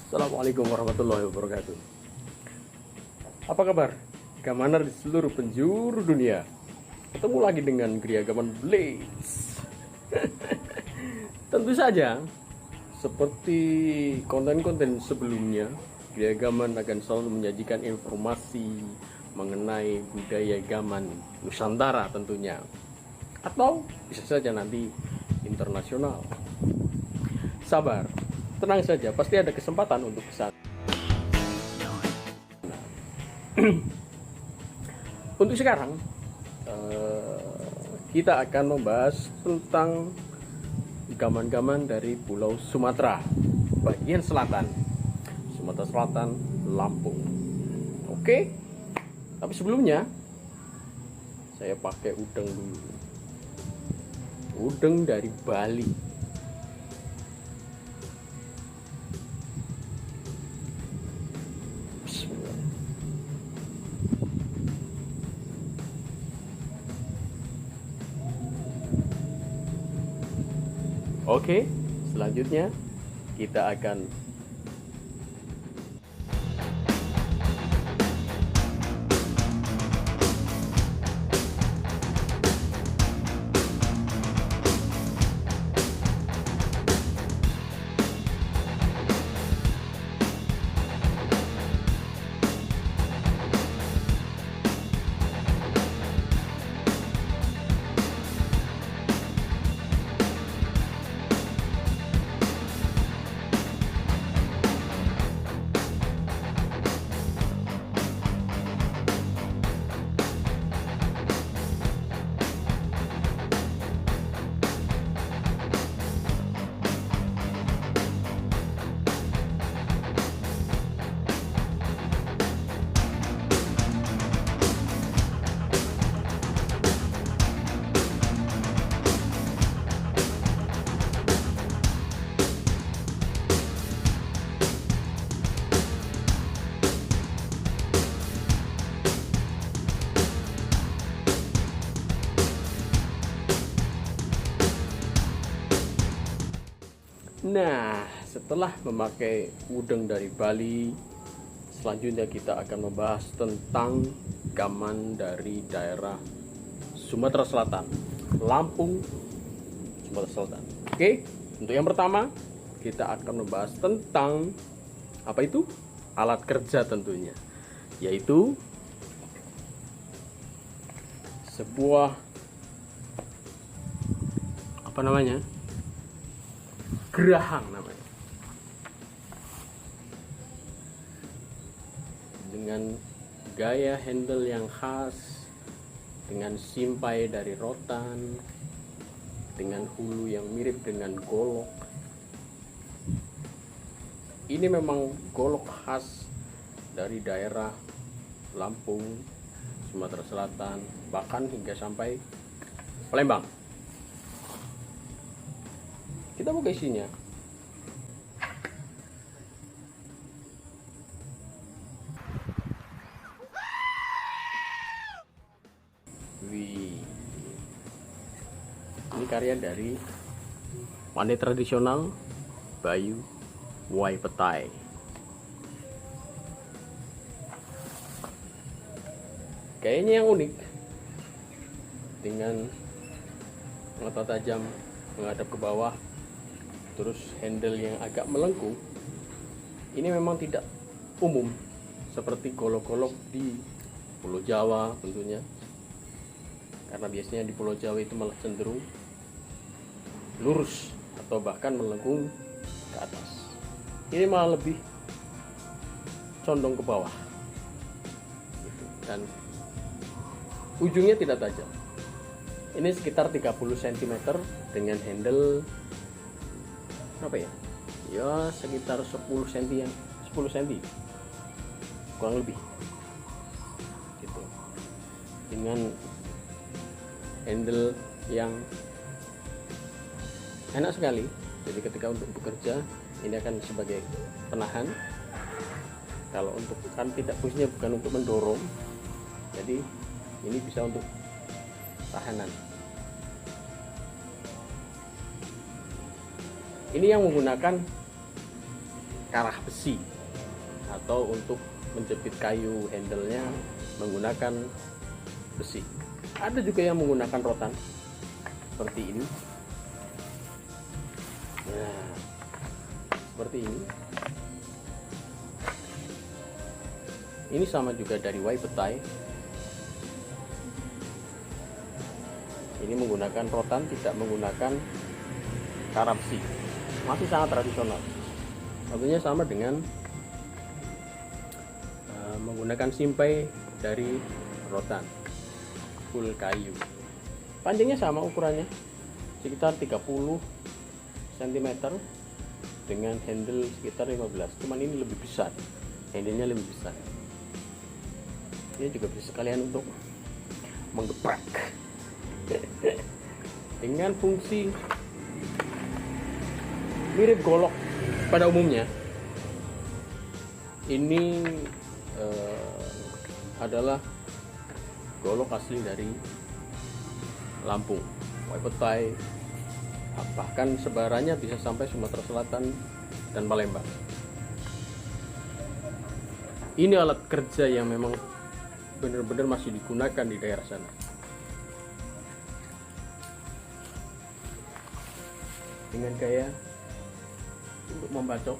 Assalamualaikum warahmatullahi wabarakatuh. Apa kabar? Gamaner di seluruh penjuru dunia. Ketemu lagi dengan Gria Gaman Blaze. Tentu saja, seperti konten-konten sebelumnya, Gria Gaman akan selalu menyajikan informasi mengenai budaya gaman Nusantara tentunya. Atau bisa saja nanti internasional. Sabar, tenang saja, pasti ada kesempatan untuk kesana. Untuk sekarang, kita akan membahas tentang gaman-gaman dari Pulau Sumatera bagian selatan, Sumatera Selatan, Lampung. Oke, tapi sebelumnya saya pakai udeng dulu. Udeng dari Bali. Bismillah. Oke, selanjutnya kita akan setelah memakai udeng dari Bali, selanjutnya kita akan membahas tentang gaman dari daerah Sumatera Selatan, Lampung, Sumatera Selatan. Oke, untuk yang pertama kita akan membahas tentang apa itu? Alat kerja tentunya, yaitu sebuah apa namanya? Gerahang namanya. Dengan gaya handle yang khas, dengan simpai dari rotan, dengan hulu yang mirip dengan golok. Ini memang golok khas dari daerah Lampung, Sumatera Selatan, bahkan hingga sampai Palembang. Kita buka isinya. Wih, ini karya dari pandai tradisional Bayu Wai Petai. Kayaknya yang unik, dengan mata tajam menghadap ke bawah, terus handle yang agak melengkung. Ini memang tidak umum seperti golok-golok di Pulau Jawa tentunya, karena biasanya di Pulau Jawa itu malah cenderung lurus atau bahkan melengkung ke atas. Ini malah lebih condong ke bawah dan ujungnya tidak tajam. Ini sekitar 30 cm dengan handle berapa ya? Ya sekitar 10 cm, 10 cm kurang lebih gitu, dengan handle yang enak sekali. Jadi ketika untuk bekerja ini akan sebagai penahan. Kalau untuk kan tidak, fungsinya bukan untuk mendorong, jadi ini bisa untuk tahanan. Ini yang menggunakan karah besi, atau untuk menjepit kayu handle-nya menggunakan besi. Ada juga yang menggunakan rotan seperti ini. Nah, seperti ini. Ini sama juga dari Y petai. Ini menggunakan rotan, tidak menggunakan karah besi. Masih sangat tradisional. Tentunya sama dengan menggunakan simpai dari rotan full kayu. Panjangnya sama ukurannya, sekitar 30 cm dengan handle sekitar 15. Cuman ini lebih besar, handle-nya lebih besar. Ini juga bisa sekalian untuk menggeprek dengan fungsi mirip golok pada umumnya. Ini adalah golok asli dari Lampung, Y petai, bahkan sebarannya bisa sampai Sumatera Selatan dan Palembang. Ini alat kerja yang memang benar-benar masih digunakan di daerah sana. Dengan gaya untuk membacok,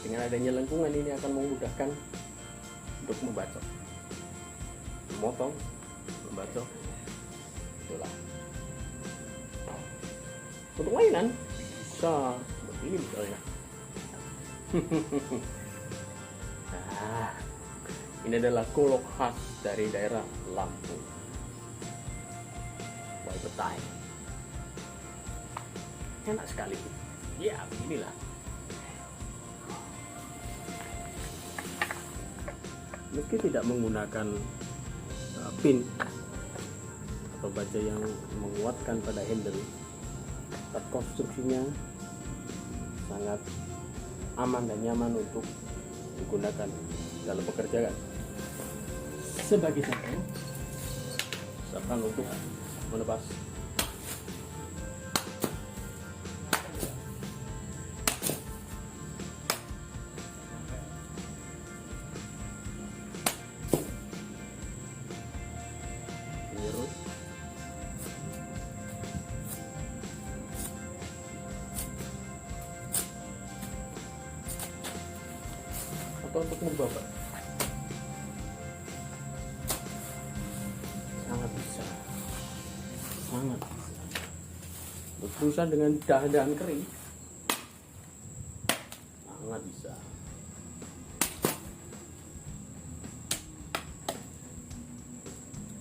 dengan adanya lengkungan ini akan memudahkan untuk membacok, memotong, membacok. Itulah. Untuk mainan bisa seperti ini misalnya. Nah, ini adalah golok khas dari daerah Lampung, Y petai. Enak sekali. Ya, beginilah. Meski tidak menggunakan pin atau baja yang menguatkan pada handle, tapi konstruksinya sangat aman dan nyaman untuk digunakan dalam pekerjaan. Sebagai contoh, misalkan untuk menepas menyerut, atau untuk membabat, sangat bisa, sangat bisa. Berurusan dengan dahan-dahan kering, sangat bisa.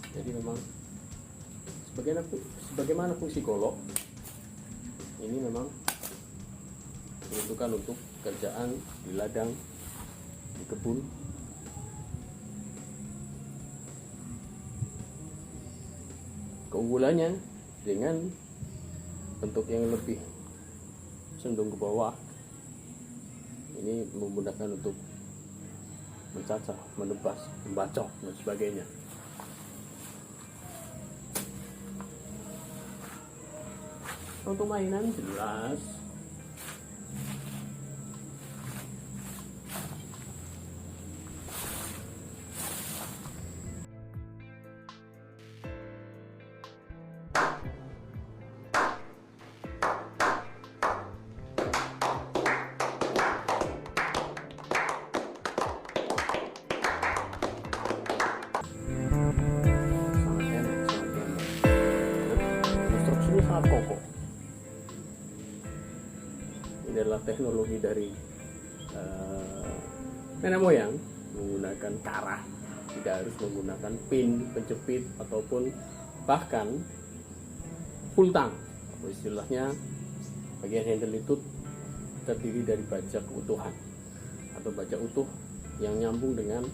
Jadi memang sebagaimana fungsi golok, ini memang diperuntukkan untuk kerjaan di ladang, di kebun. Keunggulannya dengan bentuk yang lebih cenderung ke bawah, ini memudahkan untuk mencacah, menebas, membacok dan sebagainya. Untuk mainan jelas konstruksinya sangat kokoh. Ini adalah teknologi dari nenek moyang, menggunakan karah, tidak harus menggunakan pin, penjepit, ataupun bahkan full tang. Istilahnya bagian handle itu terdiri dari baja keutuhan atau baja utuh yang nyambung dengan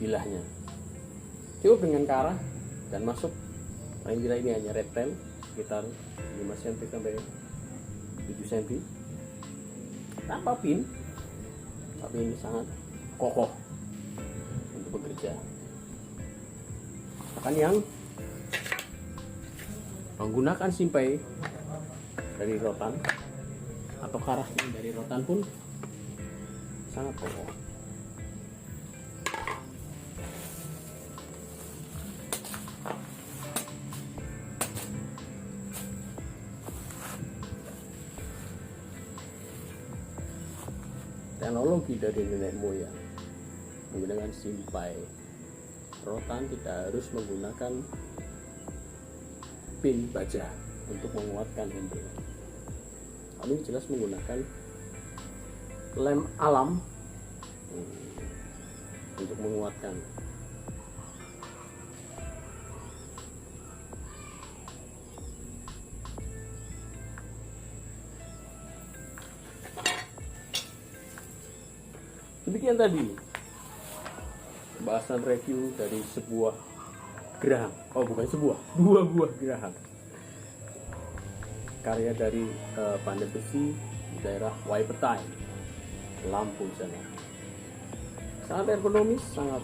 bilahnya. Cukup dengan karah dan masuk. Paling kira ini hanya retel sekitar 5 cm sampai 7 cm tanpa pin, tapi ini sangat kokoh untuk bekerja. Bahkan yang menggunakan simpai dari rotan atau karahnya dari rotan pun sangat kokoh. Teknologi dari nenek moyang menggunakan simpai rotan, tidak harus menggunakan pin baja untuk menguatkan handle. Kami jelas menggunakan lem alam untuk menguatkan. Demikian tadi pembahasan review dari sebuah geraham. Oh, bukan sebuah, dua buah geraham karya dari pandai besi di daerah Waipetai, Lampung sana. Sangat ergonomis, sangat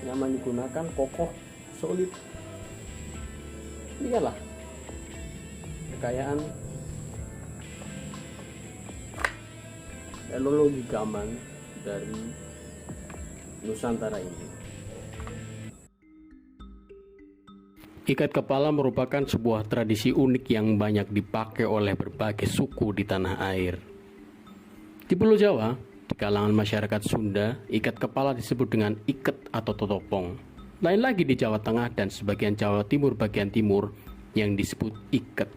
nyaman digunakan, kokoh, solid. Demikianlah kekayaan teknologi gaman dari Nusantara ini. Ikat kepala merupakan sebuah tradisi unik yang banyak dipakai oleh berbagai suku di tanah air. Di Pulau Jawa, di kalangan masyarakat Sunda, ikat kepala disebut dengan iket atau totopong. Lain lagi di Jawa Tengah dan sebagian Jawa Timur bagian timur yang disebut iket.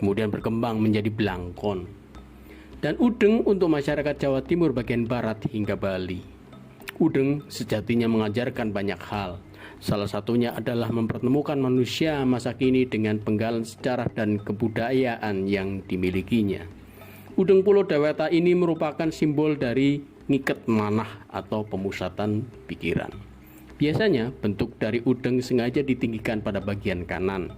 Kemudian berkembang menjadi belangkon. Dan udeng untuk masyarakat Jawa Timur bagian barat hingga Bali. Udeng sejatinya mengajarkan banyak hal. Salah satunya adalah mempertemukan manusia masa kini dengan penggalan sejarah dan kebudayaan yang dimilikinya. Udeng Pulau Dewata ini merupakan simbol dari ngiket manah atau pemusatan pikiran. Biasanya bentuk dari udeng sengaja ditinggikan pada bagian kanan.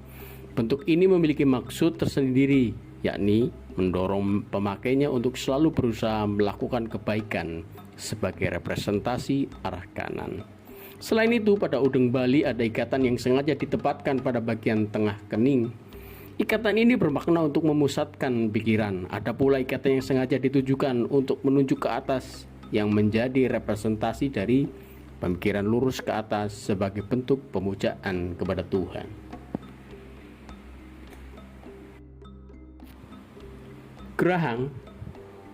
Bentuk ini memiliki maksud tersendiri, yakni mendorong pemakainya untuk selalu berusaha melakukan kebaikan sebagai representasi arah kanan. Selain itu, pada udeng Bali ada ikatan yang sengaja ditempatkan pada bagian tengah kening. Ikatan ini bermakna untuk memusatkan pikiran. Ada pula ikatan yang sengaja ditujukan untuk menunjuk ke atas yang menjadi representasi dari pemikiran lurus ke atas sebagai bentuk pemujaan kepada Tuhan. Gerahang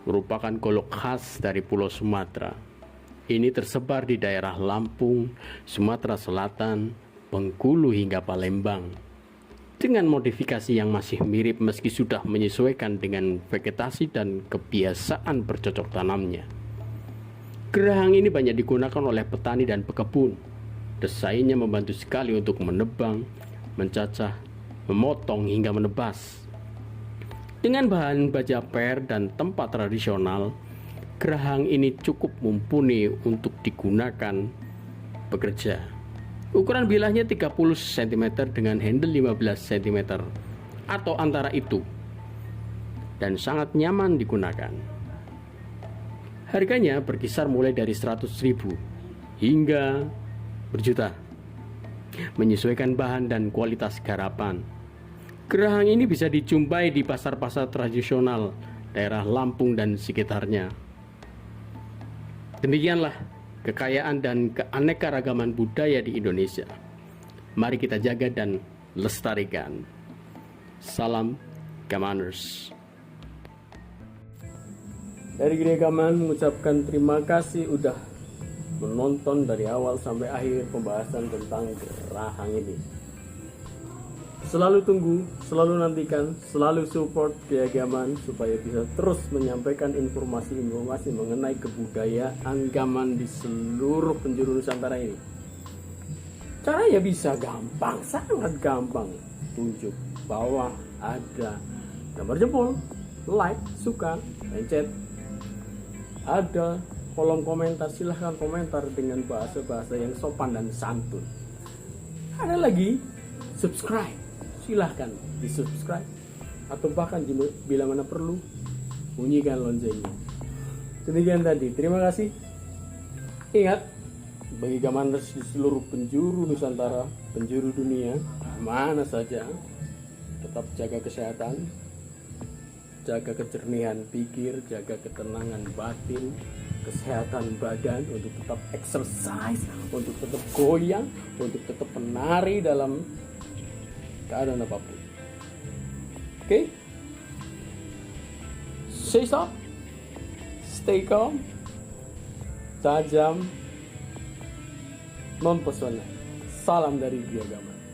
merupakan golok khas dari Pulau Sumatera. Ini tersebar di daerah Lampung, Sumatera Selatan, Bengkulu hingga Palembang. Dengan modifikasi yang masih mirip meski sudah menyesuaikan dengan vegetasi dan kebiasaan bercocok tanamnya. Gerahang ini banyak digunakan oleh petani dan pekebun. Desainnya membantu sekali untuk menebang, mencacah, memotong hingga menebas. Dengan bahan baja per dan tempat tradisional, gerahang ini cukup mumpuni untuk digunakan bekerja. Ukuran bilahnya 30 cm dengan handle 15 cm atau antara itu, dan sangat nyaman digunakan. Harganya berkisar mulai dari 100.000 hingga berjuta, menyesuaikan bahan dan kualitas garapan. Gerahang ini bisa dijumpai di pasar-pasar tradisional daerah Lampung dan sekitarnya. Demikianlah kekayaan dan keanekaragaman budaya di Indonesia. Mari kita jaga dan lestarikan. Salam Gamaners. Dari Gede Gaman mengucapkan terima kasih udah menonton dari awal sampai akhir pembahasan tentang gerahang ini. Selalu tunggu, selalu nantikan, selalu support Gede Gaman supaya bisa terus menyampaikan informasi-informasi mengenai kebudayaan gaman di seluruh penjuru Nusantara ini. Caranya bisa gampang, sangat gampang. Tunjuk bawah ada gambar jempol, like, suka, pencet. Ada kolom komentar, silahkan komentar dengan bahasa-bahasa yang sopan dan santun. Ada lagi, subscribe. Silahkan di subscribe atau bahkan bila mana perlu bunyikan loncengnya. Demikian tadi, terima kasih. Ingat, bagi Gamaners di seluruh penjuru Nusantara, penjuru dunia, mana saja, tetap jaga kesehatan, jaga kejernihan pikir, jaga ketenangan batin, kesehatan badan, untuk tetap exercise, untuk tetap goyang, untuk tetap menari dalam keadaan apapun. Oke? Stay sharp, stay calm, tajam, mempesona. Salam dari Giagaman.